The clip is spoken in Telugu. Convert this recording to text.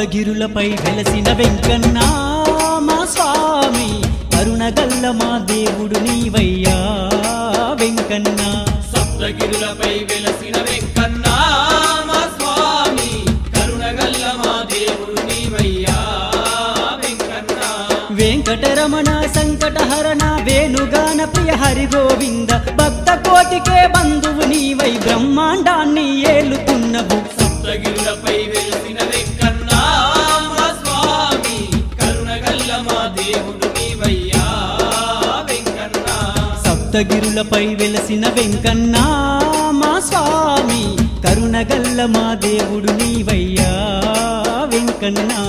సప్తగిరులపై వెలసిన వెంకన్న మా స్వామి కరుణగల్ల మా దేవుడు నీవయ్యా వెంకన్న సప్తగిరులపై వెలసిన వెంకన్న మా స్వామి కరుణగల్ల మా దేవుడు నీవయ్యా వెంకన్న వెంకటరమణ సంకటహరణ వేణుగాన ప్రియ హరి గోవింద భక్త కోటికే బంధువు నీవై బ్రహ్మాండాన్ని ఏలుతున్నవు సప్తగిరులపై వెలసిన వెంకన్న మా స్వామి కరుణగల్ల మా దేవుడు నీవయ్యా వెంకన్న సప్తగిరులపై వెలసిన వెంకన్న మా స్వామి కరుణగల్ల మా దేవుడు నీవయ్యా వెంకన్నా